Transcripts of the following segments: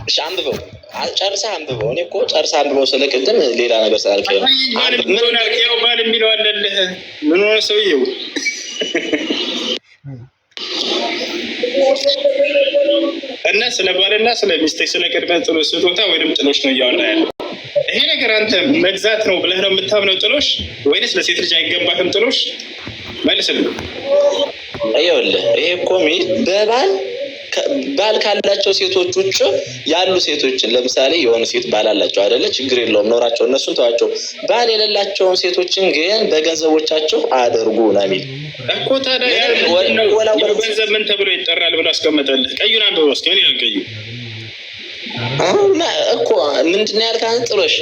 እሺ አንብበው ጨርሰህ አንብበው። እኔ እኮ ጨርሰህ አንብበው ስለቅድም ሌላ ነገር ስላልከኝ ያው ባል የሚለው አለልህ። ምን ሆነ ሰውዬው? እና ስለ ባልና ስለ ሚስት ስለ ቅድመ ጥሎሽ ስጦታ ወይንም ጥሎሽ ነው እያወራ ያለው። ይሄ ነገር አንተ መግዛት ነው ብለህ ነው የምታምነው ጥሎሽ፣ ወይንስ ለሴት ልጅ አይገባትም ጥሎሽ? መልስልኝ። ይኸውልህ ይሄ እኮ ባል ካላቸው ሴቶች ውጭ ያሉ ሴቶችን ለምሳሌ የሆኑ ሴት ባል አላቸው አይደለ? ችግር የለውም ኖራቸው፣ እነሱን ተዋቸው። ባል የሌላቸውን ሴቶችን ግን በገንዘቦቻቸው አድርጉ ነው የሚል እኮ። ታዲያ ገንዘብ ምን ተብሎ ይጠራል ብሎ አስቀመጠልህ? ቀዩን አንብበው እስኪ። ምን ይላል ቀዩ? እኮ ምንድን ነው ያልከው? ጥሎሽ።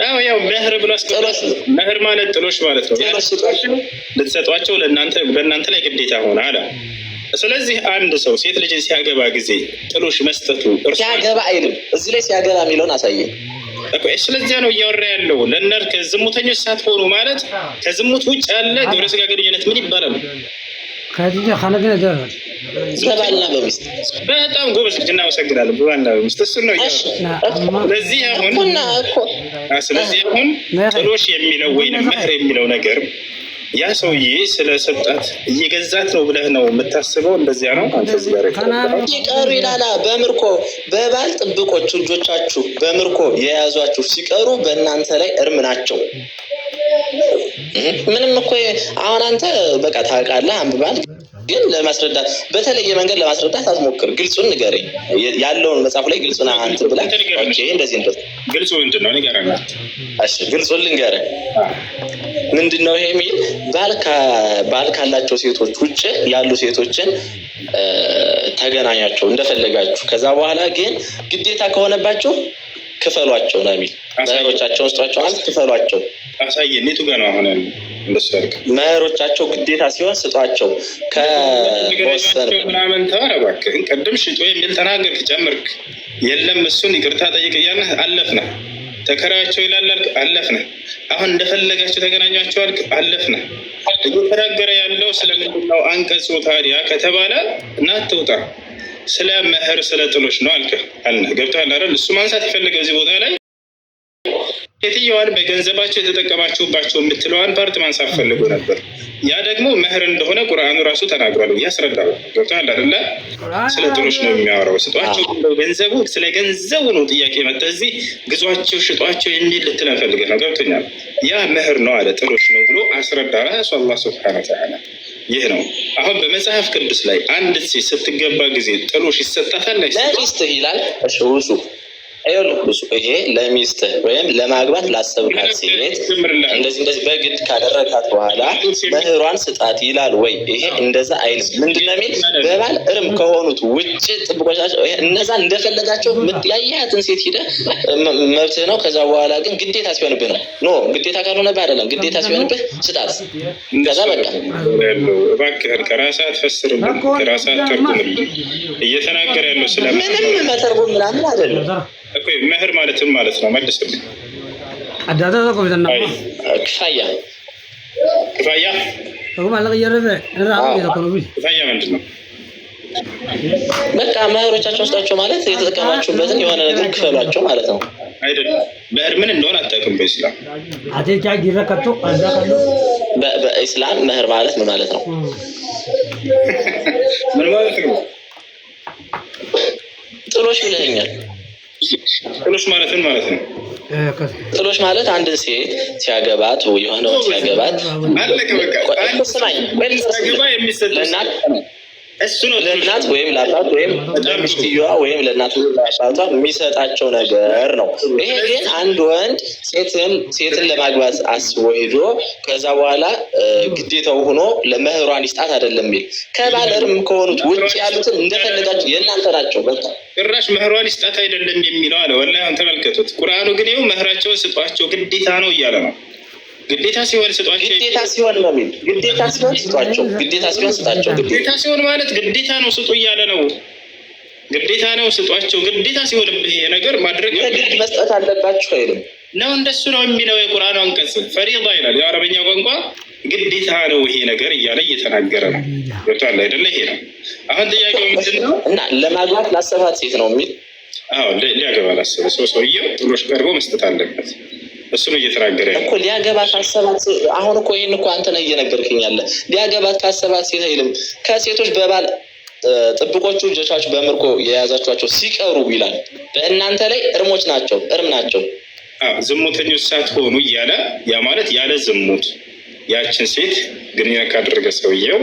አዎ ያው መህር ብሎ አስቀመጠ። መህር ማለት ጥሎሽ ማለት ነው። ልትሰጧቸው በእናንተ ላይ ግዴታ ሆነ አለ። ስለዚህ አንድ ሰው ሴት ልጅን ሲያገባ ጊዜ ጥሎሽ መስጠቱ ሲያገባ አይልም። እዚህ ላይ ሲያገባ የሚለውን አሳየኝ። ስለዚያ ነው እያወራ ያለው። ለእነር ከዝሙተኞች ሳትሆኑ ማለት ከዝሙት ውጭ ያለ ግብረ ስጋ ግንኙነት ምን ይባላል? በባልና በሚስት። በጣም ጎበዝ ልጅ፣ እናመሰግናለን። በባልና በሚስት እሱ ነው። ስለዚህ አሁን ጥሎሽ የሚለው ወይም መህር የሚለው ነገር ያ ሰውዬ ስለሰጣት እየገዛት ነው ብለህ ነው የምታስበው? እንደዚያ ነው አንተ እዚህ ጋር ሲቀሩ ይላል። በምርኮ በባል ጥብቆች ልጆቻችሁ በምርኮ የያዟችሁ ሲቀሩ በእናንተ ላይ እርም ናቸው። ምንም እኮ አሁን አንተ በቃ ታውቃለህ፣ አንብባል። ግን ለማስረዳት በተለየ መንገድ ለማስረዳት አትሞክር። ግልጹን ንገረኝ። ያለውን መጽሐፍ ላይ ግልጹን አንተ ብለህ ኦኬ፣ እንደዚህ ግልጹ ምንድነው? ንገረኝ። እሺ ግልጹን ልንገርህ። ምንድነው ይሄ የሚል ባል ካላቸው ሴቶች ውጭ ያሉ ሴቶችን ተገናኛቸው እንደፈለጋችሁ። ከዛ በኋላ ግን ግዴታ ከሆነባችሁ ክፈሏቸው ነው የሚል። መህሮቻቸውን ስጧቸው ማለት ክፈሏቸው። አሳየን። የቱ ጋር ነው አሁን መህሮቻቸው ግዴታ ሲሆን ስጧቸው። ከወሰነ ምናምን ተወራ እባክህ። ቅድም ሽጦ የሚል ተናገርክ ጨምርክ። የለም እሱን ይቅርታ ጠይቅ እያለህ አለፍነህ። ተከራያቸው ይላል አልክ፣ አለፍነህ። አሁን እንደፈለጋቸው ተገናኛቸው አልክ፣ አለፍነህ። እየተናገረ ያለው ስለምንድን ነው አንቀጹ ታዲያ ከተባለ እናትውጣ ስለ መህር ስለ ጥሎሽ ነው አልነህ። ገብቶሃል አይደል? እሱ ማንሳት የፈለገው እዚህ ቦታ ላይ ሴትዮዋን በገንዘባቸው የተጠቀማችሁባቸው የምትለዋን ፓርት ማንሳት ፈልጎ ነበር። ያ ደግሞ መህር እንደሆነ ቁርአኑ ራሱ ተናግሯል ያስረዳው። ገብቶሃል አይደለ? ስለ ጥሎሽ ነው የሚያወራው። ስጧቸው ገንዘቡ፣ ስለ ገንዘቡ ነው ጥያቄ መጣ። እዚህ ግዟቸው፣ ሽጧቸው የሚል ልትለን ፈልገህ ነው። ገብቶኛል። ያ መህር ነው አለ፣ ጥሎሽ ነው ብሎ አስረዳ ራሱ አላህ ሱብሓነሁ ወተዓላ። ይህ ነው አሁን በመጽሐፍ ቅዱስ ላይ አንድ ሴት ስትገባ ጊዜ ጥሎሽ ይሰጣታል ለሚስትህ ይላል። እሺ ውሱ ይሄ ለሚስትህ ወይም ለማግባት ላሰብካት ሴት እንደዚህ በግድ ካደረጋት በኋላ መህሯን ስጣት ይላል ወይ? ይሄ እንደዛ አይልም። ምንድን ነው የሚል? በባል እርም ከሆኑት ውጭ ጥብቆቻቸው እነዛ እንደፈለጋቸው ያያትን ሴት ሂደህ መብትህ ነው። ከዛ በኋላ ግን ግዴታ ሲሆንብህ ነው። ኖ ግዴታ ካልሆነብህ አይደለም፣ ግዴታ ሲሆንብህ ስጣት። ከዛ በቃ እባክህን ከራስህ አትፈስርልን፣ ከራስህ አትተርጉምልን። እየተናገረ ያለው ምንም መተርጉም ምናምን አይደለም። መህር ማለትም ማለት ነው። መልስልኝ። ክፋያ ምንድን ነው? በቃ መህሮቻቸውን ስጣቸው ማለት የተጠቀማችሁበትን የሆነ ነገር ክፈሏቸው ማለት ነው። አይደለም። መህር ምን እንደሆነ አታውቅም በኢስላም። በኢስላም መህር ማለት ምን ማለት ነው? ምን ማለት ነው? ጥሎሽ ብለኸኛል። ጥሎሽ ማለት ምን ማለት ነው? ጥሎሽ ማለት አንድን ሴት ሲያገባት የሆነውን ሲያገባት አለቀ በቃ። ስማኝ፣ ለእናት እሱ ነው ለእናት ወይም ለአባት ወይም ለሚስትየዋ ወይም ለእናቱ ለአባቷ የሚሰጣቸው ነገር ነው። ይሄ ግን አንድ ወንድ ሴትን ለማግባት አስቦ ሄዶ ከዛ በኋላ ግዴታው ሆኖ ለመህሯን ይስጣት አይደለም የሚል። ከባል እርም ከሆኑት ውጭ ያሉትን እንደፈለጋቸው የእናንተ ናቸው። በቃ ጭራሽ መህሯን ይስጣት አይደለም የሚለው አለ። ወላሂ አሁን ተመልከቱት። ቁርአኑ ግን ይኸው መህራቸውን ስጧቸው ግዴታ ነው እያለ ነው። ግዴታ ሲሆን ስጧቸው፣ ግዴታ ሲሆን ነው የሚል። ግዴታ ሲሆን ስጧቸው፣ ግዴታ ሲሆን ስጣቸው። ግዴታ ሲሆን ማለት ግዴታ ነው ስጡ እያለ ነው። ግዴታ ነው ስጧቸው። ግዴታ ሲሆን ይሄ ነገር ማድረግ ግድ መስጠት አለባችሁ አይልም ነው። እንደሱ ነው የሚለው የቁርአኑ አንቀጽ። ፈሪዳ ይላል የአረበኛ ቋንቋ። ግዴታ ነው ይሄ ነገር እያለ እየተናገረ ነው። ገብቶሃል አይደለ? ይሄ ነው አሁን ጥያቄው ምንድን ነው? እና ለማግባት ላሰባት ሴት ነው የሚል ሊያገባ ላሰበ ሰውየው ጥሎሽ ቀርቦ መስጠት አለበት። እሱ ነው እየተናገረ እኮ ሊያገባ ካሰባት። አሁን እኮ ይህን እኮ አንተ ነህ እየነገርክኝ ያለ። ሊያገባት ካሰባት ሴት አይልም። ከሴቶች በባል ጥብቆቹ ልጆቻችሁ በምርኮ የያዛችኋቸው ሲቀሩ ይላል በእናንተ ላይ እርሞች ናቸው፣ እርም ናቸው። ዝሙተኞች ሳትሆኑ እያለ ያ ማለት ያለ ዝሙት ያችን ሴት ግንኙነት ካደረገ ሰውየው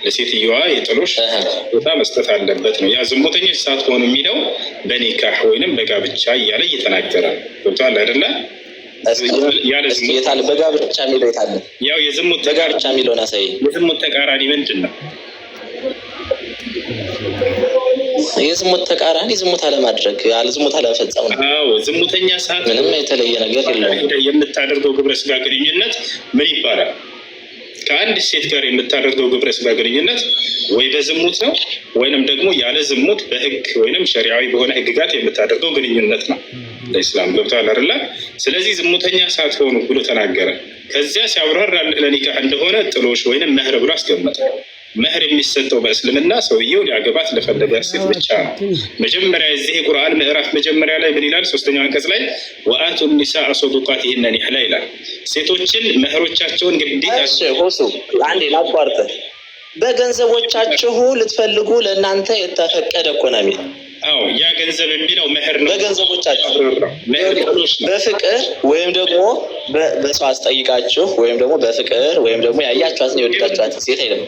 ለሴትየዋ የጥሎሽ ቦታ መስጠት አለበት ነው። ያ ዝሙተኞች ሳትሆኑ የሚለው በኒካህ ወይንም በጋብቻ እያለ እየተናገረ ገብቶሃል አይደለ? ያለ በጋብቻ የሚለው የታለ? ያው የዝሙት በጋብቻ የሚለውን አሳይ። የዝሙት ተቃራኒ ምንድን ነው? የዝሙት ተቃራኒ ዝሙት አለማድረግ፣ ዝሙት አለመፈጸም ነው። ዝሙተኛ ሰዓት ምንም የተለየ ነገር የለም። የምታደርገው ግብረ ስጋ ግንኙነት ምን ይባላል? ከአንድ ሴት ጋር የምታደርገው ግብረ ስጋ ግንኙነት ወይ በዝሙት ነው ወይንም ደግሞ ያለ ዝሙት በህግ ወይንም ሸሪዓዊ በሆነ ህግጋት የምታደርገው ግንኙነት ነው። ለኢስላም ገብቷል አይደለ? ስለዚህ ዝሙተኛ ሳትሆኑ ብሎ ተናገረ። ከዚያ ሲያብራራልህ ለኒካህ እንደሆነ ጥሎሽ ወይንም መህር ብሎ አስቀመጠ። መህር የሚሰጠው በእስልምና ሰውየው ሊያገባት ለፈለገ ሴት ብቻ ነው። መጀመሪያ የዚህ የቁርአን ምዕራፍ መጀመሪያ ላይ ምን ይላል? ሶስተኛው አንቀጽ ላይ ወአቱ ኒሳአ ሰዱቃቲሂነ ኒህላ ይላል። ሴቶችን መህሮቻቸውን ግዴታ ሆሱ አንዴ ላቋርጥ። በገንዘቦቻችሁ ልትፈልጉ ለእናንተ የተፈቀደ እኮ ነው የሚል። ያ ገንዘብ የሚለው መህር ነው። በገንዘቦቻችሁ በፍቅር ወይም ደግሞ በሰው አስጠይቃችሁ ወይም ደግሞ በፍቅር ወይም ደግሞ ያያችኋትን የወደዳችኋትን ሴት አይደለም።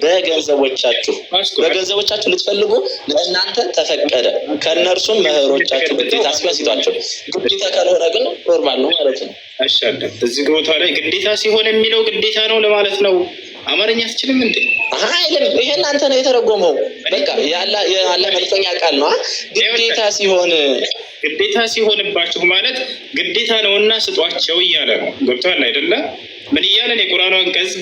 በገንዘቦቻችሁ ልትፈልጉ ለእናንተ ተፈቀደ። ከእነርሱም መህሮቻችሁ ግዴታ ሲሆን ሲቷቸው፣ ግዴታ ካልሆነ ግን ኖርማል ነው ማለት ነው። አሻለ እዚህ ቦታ ላይ ግዴታ ሲሆን የሚለው ግዴታ ነው ለማለት ነው። አማርኛ አትችልም እንዴ? አይልም። ይሄን አንተ ነው የተረጎመው። በቃ ያለ መልክተኛ ቃል ነው። ግዴታ ሲሆንባችሁ ማለት ግዴታ ነውና ስጧቸው እያለ ነው። ገብቶሃል አይደለ? ምን እያለን የቁርአኑ አንቀጽ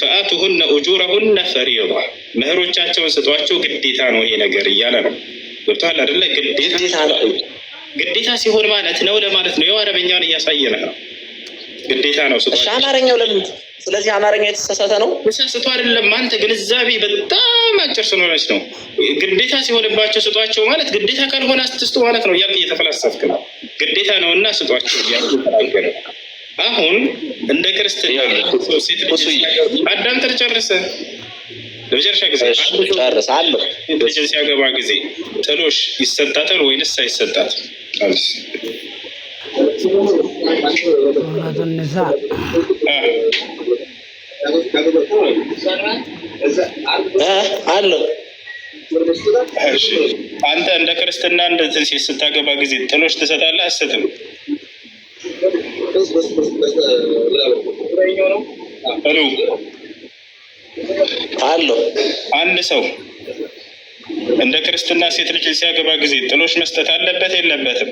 ፈአቱሁነ ኡጁረሁነ ፈሪዳ፣ መህሮቻቸውን ስጧቸው ግዴታ ነው ይሄ ነገር እያለ ነው። ገብቶሃል አይደለ? ግዴታ ሲሆን ማለት ነው ለማለት ነው። የው አረበኛውን እያሳየነ ነው። ግዴታ ነው ስጧቸው። አማርኛው ለምን? ስለዚህ አማርኛ የተሳሳተ ነው። ተሳስቶ አይደለም። አንተ ግንዛቤ በጣም አጭር ስለሆነች ነው። ግዴታ ሲሆንባቸው ስጧቸው ማለት ግዴታ ካልሆነ አትስጡ ማለት ነው እያልክ እየተፈላሰፍክ ነው። ግዴታ ነው እና ስጧቸው እያልክ ተናገረ። አሁን እንደ ክርስትና ሴት ልጅ አዳምጠር ጨርሰ ለመጨረሻ ጊዜ ልጅ ሲያገባ ጊዜ ጥሎሽ ይሰጣታል ወይንስ አይሰጣት? አለው። አንተ እንደ ክርስትና እንደዚህ ሴት ስታገባ ጊዜ ጥሎሽ ትሰጣለህ? አትሰጥም? አለው። አንድ ሰው እንደ ክርስትና ሴት ልጅ ሲያገባ ጊዜ ጥሎሽ መስጠት አለበት የለበትም?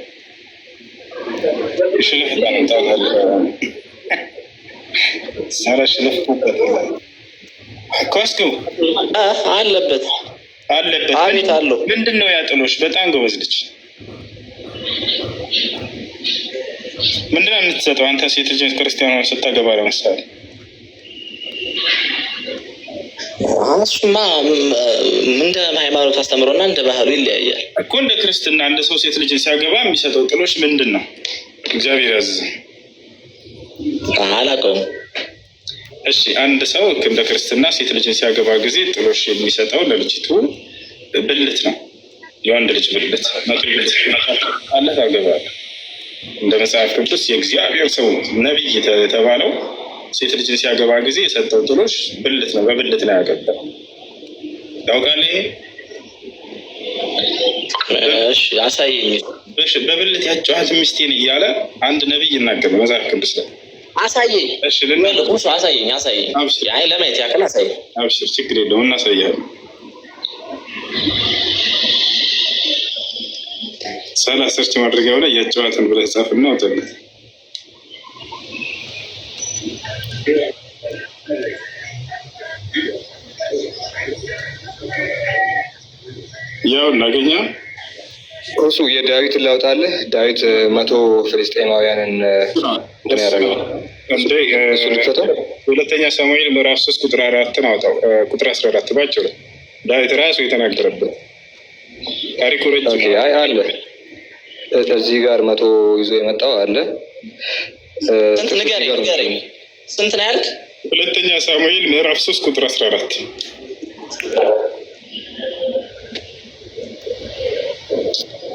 አለበት። አቤት አለው። ምንድን ነው ያ ጥሎሽ? በጣም ጎበዝ ልጅ። ምንድን ነው የምትሰጠው አንተ ሴት ልጅ ክርስቲያኗን ስታገባ? ለምሳሌ እሱማ እንደ ሃይማኖት አስተምሮና እንደ ባህሉ ይለያያል እኮ። እንደ ክርስትና አንድ ሰው ሴት ልጅ ሲያገባ የሚሰጠው ጥሎሽ ምንድን ነው? እግዚአብሔር ያዘዘ አላውቀውም። እሺ አንድ ሰው እንደ ክርስትና ሴት ልጅ ሲያገባ ጊዜ ጥሎሽ የሚሰጠው ለልጅቱ ብልት ነው። የወንድ ልጅ ብልት አለ ታገባለህ። እንደ መጽሐፍ ቅዱስ የእግዚአብሔር ሰው ነቢይ የተባለው ሴት ልጅ ሲያገባ ጊዜ የሰጠው ጥሎሽ ብልት ነው። በብልት ላይ ያገባል። ታውቃለህ? እሺ አሳየኝ። በብልት ያጫዋት ሚስቴን እያለ አንድ ነቢይ ይናገር መጽሐፍ ቅዱስ ላይ። አሳየኝ። እሺ አሳየኝ። አይ ለማየት ያክል አሳየኝ። አብሽር፣ ችግር የለውም እናሳያለን። ሰርች ማድረጊያው ላይ ያጫዋትን ብለህ ጻፍና አውጣለት። ያው እናገኛ እሱ የዳዊትን ላውጣልህ። ዳዊት 100 ፍልስጤማውያንን እንትን ያደረገው እሱ ልትፈታው። ሁለተኛ ሳሙኤል ምዕራፍ 3 ቁጥር 4 አውጣው። ቁጥር 14 ባጭሩ ዳዊት ራሱ የተናገረበት ታሪኩ ረጅም አለ። እዚህ ጋር 100 ይዞ የመጣው አለ። ንገረኝ። ስንት ነው ያልክ? ሁለተኛ ሳሙኤል ምዕራፍ 3 ቁጥር 14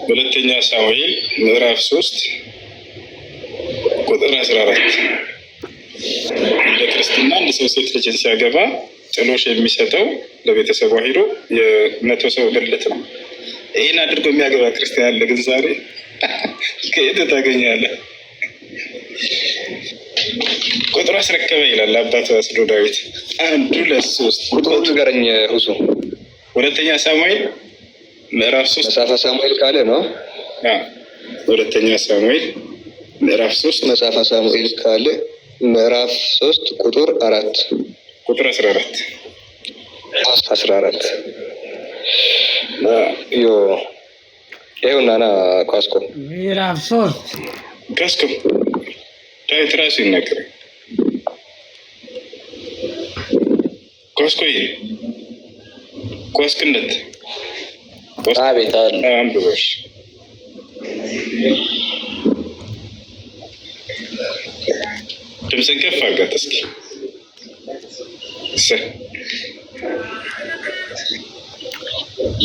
ሁለተኛ ሳሙኤል ምዕራፍ 3 ቁጥር 14 እንደ ክርስትና አንድ ሰው ሴት ልጅን ሲያገባ ጥሎሽ የሚሰጠው ለቤተሰቡ ሄዶ የ100 ሰው ብልት ነው። ይህን አድርጎ የሚያገባ ክርስቲያን አለ። ግን ዛሬ ከየት ታገኛለህ? ቁጥሩ አስረከበ ይላል አባቱ ወስዶ ዳዊት 1:3 ቁጥሩ ንገረኝ ሁሱ። ሁለተኛ ሳሙኤል ምዕራፍ 3 መጽሐፈ ሳሙኤል ካለ ነው። ሁለተኛ ሳሙኤል ምዕራፍ 3 መጽሐፈ ሳሙኤል ካለ ምዕራፍ 3 ቁጥር 4 ቁጥር 14 ይኸውና ና ኳስኮ ምዕራፍ 3 ኳስኮ ዳዊት ራሱ ይናገራል። ኳስክነት አቤት አለ አንብበሽ ድምፅን ከፍ አድርጋት እስኪ።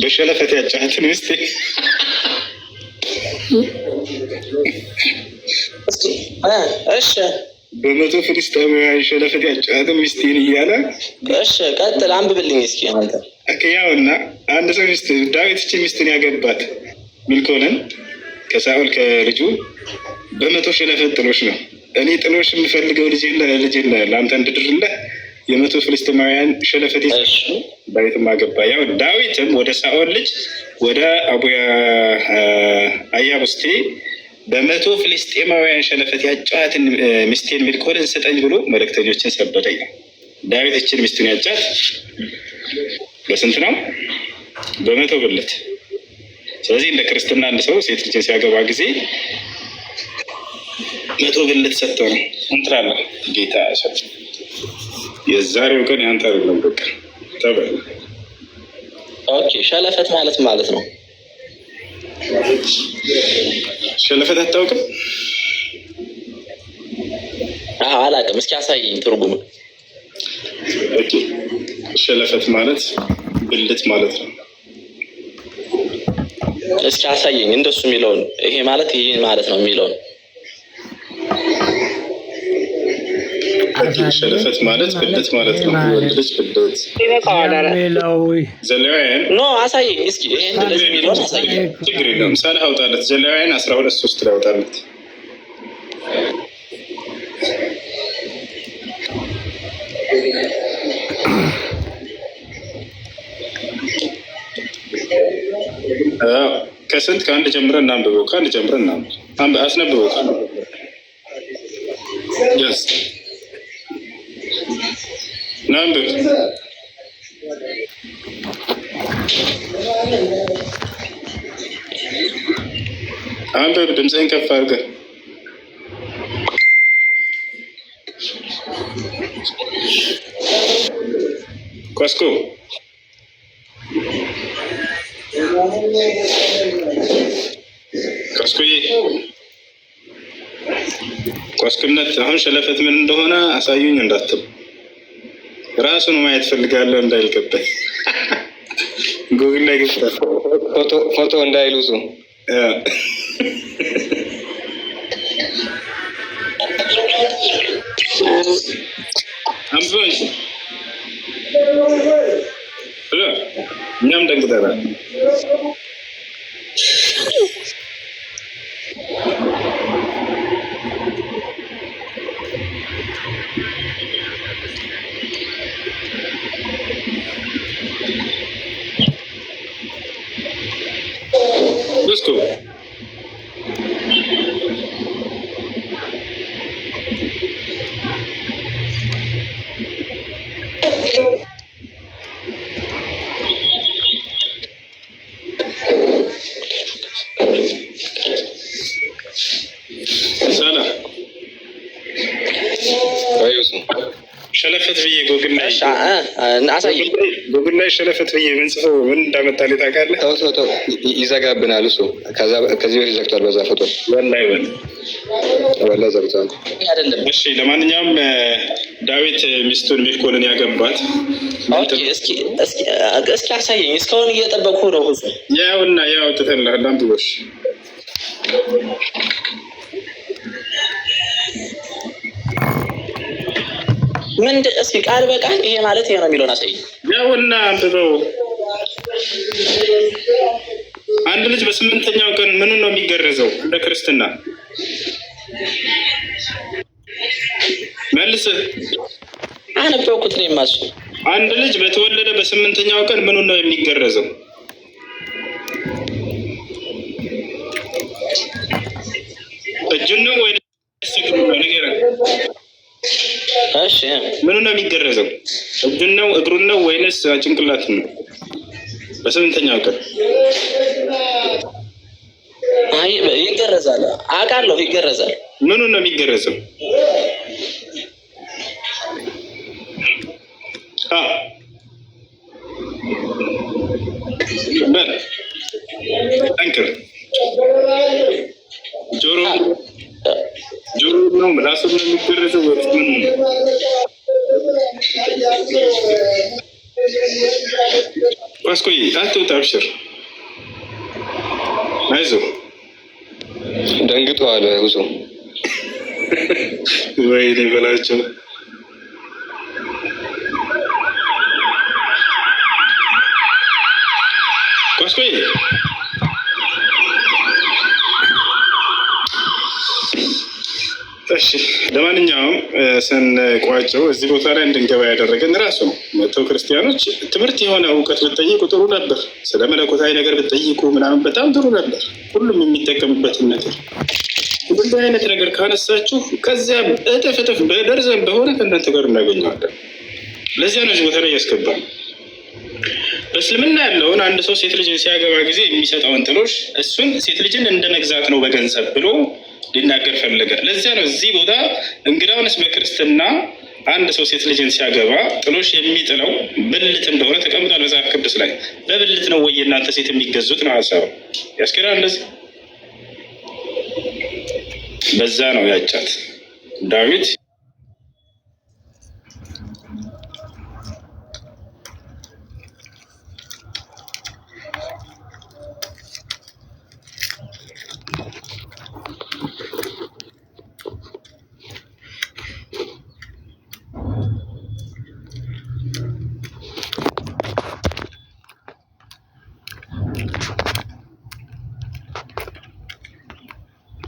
በሸለፈት ያጫትን ሚስቴ እሺ፣ በ100 ፍልስጤማውያን ሸለፈት ያጫትን ሚስቴን እያለ እሺ፣ ቀጥል አንብብልኝ እስኪ አንተ። ያውና አንድ ሰው ሚስት ዳዊት እቺ ሚስትን ያገባት ሚልኮልን ከሳኦል ከልጁ በ100 ሸለፈት ጥሎሽ ነው። እኔ ጥሎሽ የምፈልገው ልጅ ለአንተ እንድድርልህ የ100 ፍልስጤማውያን ሸለፈት ይዘሽ ዳዊትም አገባ። ያው ዳዊትም ወደ ሳኦል ልጅ ወደ አያቡስቴ በ100 ፍልስጤማውያን ሸለፈት ያጫትን ሚስቴን ሚልኮልን ስጠኝ ብሎ መልእክተኞችን ሰበደኝ። ዳዊት እችን ሚስቱን ያጫት በስንት ነው? በ100 ብልት። ስለዚህ እንደ ክርስትና አንድ ሰው ሴት ልጅን ሲያገባ ጊዜ 100 ብልት ሰጥቶ ነው እንትላለህ። ጌታ ሰጥ የዛሬው ቀን ያንተ አይደለም። በቃ ተበል። ኦኬ፣ ሸለፈት ማለት ነው። ሸለፈት አታውቅም? አላውቅም። እስኪ አሳየኝ ትርጉም። ኦኬ፣ ሸለፈት ማለት ብልት ማለት ነው። እስኪ አሳየኝ እንደሱ የሚለውን። ይሄ ማለት ነው የሚለውን። ሸለፈት ማለት ብልት ማለት ነው። ወንድ ልጅ ብልት ዘሌዋውያን ኖ አሳየኝ እስኪ ይሄ እንደዚህ የሚለውን አሳየኝ። ችግር የለውም። ሳልህ አውጣለት። ዘሌዋውያን 12:3 ላይ አውጣለት። ከስንት ከአንድ ጀምረን እናንብበው። አስነብበው። ናንብብ። አንብብ። ድምፅህን ከፍ አድርገህ ኳስኮ ኳስኩነት። አሁን ሸለፈት ምን እንደሆነ አሳዩኝ እንዳትል፣ ራሱን ማየት ፈልጋለሁ እንዳይልቀበል ጉግል ላይ ገብታ ፎቶ እንዳይሉሱ አንብበን እኛም ደንግጠናል። ሸለፈት ብዬ ጎግል ላይ አሳየኝ። ጎግል ላይ ሸለፈት ብዬ ምን ጽፈው ምን እንዳመጣልህ ታውቃለህ? ተው ይዘጋብናል። እሱ ከዚህ በፊት ዘግቷል። በዛ ፎቶ ወላሂ ዘግቷል። አይደለም። እሺ ለማንኛውም ዳዊት ሚስቱን ሚልኮልን ያገባት እስኪ አሳየኝ። እስካሁን እየጠበቅኩ ነው። ሁሉ ያውና ያው ትተላል አንብቦሽ ምንድን እስኪ ቃል በቃል ይሄ ማለት ይሄ ነው የሚለውን አሳየኝ። ያውና አንብበው። አንድ ልጅ በስምንተኛው ቀን ምኑን ነው የሚገረዘው? እንደ ክርስትና መልስ። አነበብኩት ነው የማሱ። አንድ ልጅ በተወለደ በስምንተኛው ቀን ምኑን ነው የሚገረዘው? እጁን ነው ወይ ንገረን። እሺ ምኑን ነው የሚገረዘው? እጁን ነው እግሩን ነው ወይንስ ጭንቅላቱን ነው? በስምንተኛው ቀን አይ ይገረዛል። አውቃለሁ ይገረዛል። ምኑን ነው የሚገረዘው? በል ጠንክር። ጆሮ ነው ምላሱን ነው የሚገረዘው? ዋስኮይ አትውጣ፣ አብሽር፣ አይዞህ። ደንግጠዋል ብዙ ወይኔ በላቸው። ዋስኮይ እሺ ለማንኛውም ስንቋጨው እዚህ ቦታ ላይ እንድንገባ ያደረገን ራሱ ነው። መጥተው ክርስቲያኖች ትምህርት የሆነ እውቀት ብትጠይቁ ጥሩ ነበር። ስለ መለኮታዊ ነገር ብትጠይቁ ምናምን በጣም ጥሩ ነበር። ሁሉም የሚጠቀምበትን ነገር ሁሉ አይነት ነገር ካነሳችሁ ከዚያ እጥፍ በደርዘን በሆነ ከእናንተ ጋር እናገኘዋለን። ለዚያ ነው እዚህ ቦታ ላይ ያስገባል። በእስልምና ያለውን አንድ ሰው ሴት ልጅ ሲያገባ ጊዜ የሚሰጠውን ጥሎሽ እሱን ሴት ልጅን እንደ መግዛት ነው በገንዘብ ብሎ ሊናገር ፈለገ። ለዚያ ነው እዚህ ቦታ እንግዳውንስ በክርስትና አንድ ሰው ሴት ልጅን ሲያገባ ጥሎሽ የሚጥለው ብልት እንደሆነ ተቀምጧል መጽሐፍ ቅዱስ ላይ። በብልት ነው ወይ እናንተ ሴት የሚገዙት ነው ሀሳቡ። ያስኬዳል እንደዚህ። በዛ ነው ያጫት ዳዊት